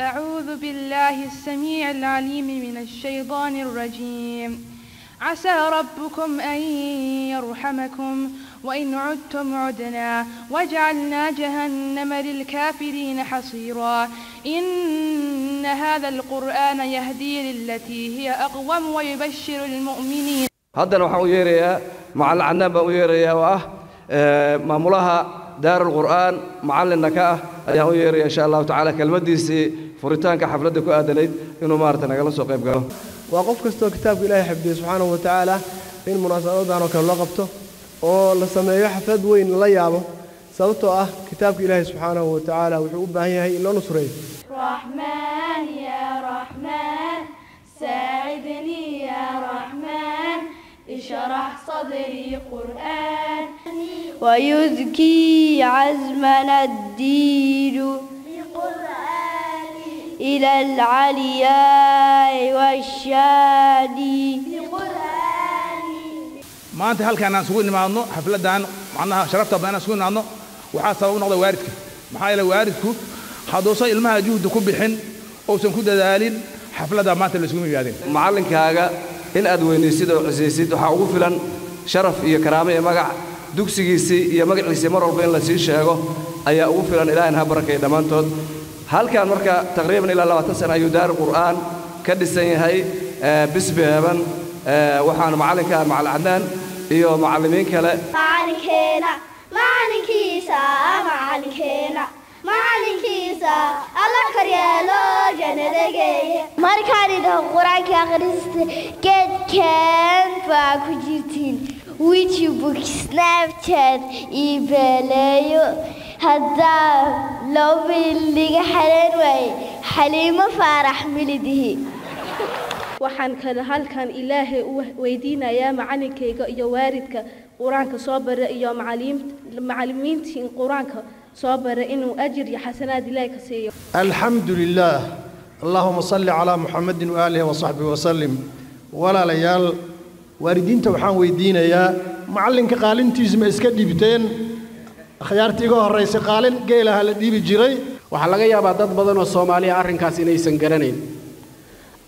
أعوذ بالله السميع العليم من الشيطان الرجيم. عسى ربكم أن يرحمكم وإن عدتم عدنا وجعلنا جهنم للكافرين حصيرا. إن هذا القرآن يهدي للتي هي أقوم ويبشر المؤمنين. هذا نوع ويريا مع العنابة ويريا مامولها دار القرآن معلن نكاه أيها ويريا إن شاء الله تعالى كلمة ديسي فريتان كحفلتك آدنيد إنه مارتنا قال سوق يبقى وقف كستو كتاب إلهي حبي سبحانه وتعالى إن مناسبات أنا كان لقبته أو لسماه حفظ وين لا يابه سبته كتاب إلهي سبحانه وتعالى وحبه هي إلا نصري. رحمن يا رحمن ساعدني يا رحمن اشرح صدري قرآن ويزكي عزمنا الدين إلى العلياء والشادي. ما أنت هل كان سوين معنا حفلة دان معناها شرفت بأنا سوين معنا وحاسة نقضي واردك محايلة واردك حدوث المها جهد كبحن أو سنكود دالين حفلة دان ما تلسوين بيادين معلن كهذا إن أدويني سيد وحسيسيد وحقوق فلان شرف يا كرامة يا مجع دوكسيسي يا مجع لسمر بين لسيش هاجو أي أقوق فلان إلى إنها بركة دمان تود هل كان مركا تقريبا إلى 20 سنة يدار القرآن كدسين هاي بسببا وحنا معلنك مع العدنان إيو معلمين كلا معلنكينا معلنكيسا معلنكينا معلنكيسا الله كريالو جندقية مركاني ده القرآن كأخرست كان فاكوجيتين ويتيوب سناب شات إيبالايو هذا لو باللي حلين وي حليمة فرح ملده waxaan kala halkan ilaahay u weydiinayaa macalinkayga iyo waaridka quraanka soo bare iyo macallimiinta quraanka soo bare inuu ajir iyo xasanaad ilaahay ka siiyo. alxamdulillaah allahumma salli ala muhammadin wa alihi wa sahbihi wa sallim. walaalayaal waaridiinta waxaan weydiinayaa macalinka qaalintiisa ma iska dhibteen akhyaartii ugu horeysay qaalin geelaha la dhibi jiray. waxa laga yaabaa dad badan oo Soomaali arrinkaas inaysan garanayn.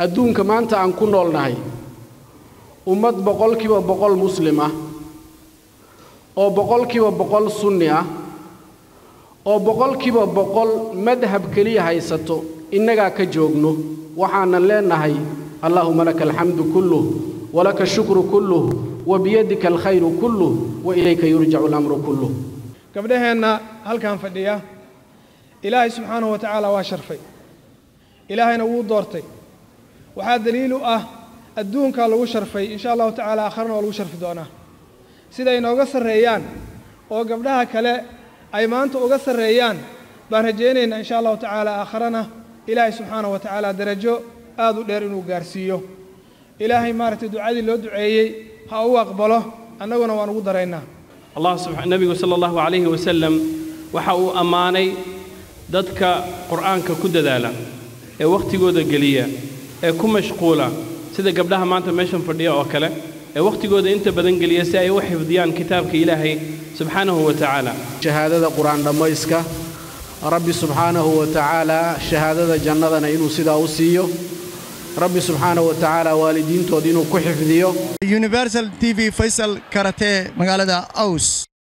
adduunka maanta aan ku noolnahay ummad 100% muslim ah oo 100% sunni ah oo 100% madhab kaliya haysato innaga ka joogno waxaan leenahay allahumma lakal hamdu kullu wa lakal shukru kullu wa biyadika alkhayru kullu wa ilayka yurja'u al-amru kullu. gabdhaheena halkan fadhiya ilaahay subhanahu wa ta'ala waa sharfay ilaahayna wuu doortay waxaa daliil u ah adduunka lagu sharfay insha Allah ta'ala akharna lagu sharfi doona sida inooga sareeyaan oo gabdhaha kale ay maanta uga sareeyaan baan rajeenayna insha Allah ta'ala akharna ilaahay subhanahu wa ta'ala darajo aad u dheer inuu gaarsiiyo ilaahay maartay ducadii loo duceeyay ha uu aqbalo annaguna waan ugu dareynaa. Allah subhanahu nabiga sallallahu alayhi wa sallam waxa uu amaanay dadka quraanka ku dadaala ee waqtigooda galiya ee ku mashquula sida gabdhaha maanta meeshan fadhiya oo kale ee waqtigooda inta badan galiya si ay u xifdiyaan kitaabka Ilaahay subhanahu wa ta'ala. shahaadada quraan dhamayska rabbi subhanahu wa ta'ala shahaadada jannadana inuu sida u siiyo rabbi subhanahu wa ta'ala waalidiintood inuu ku xifdiyo. Universal TV Faisal Karate magaalada Aus.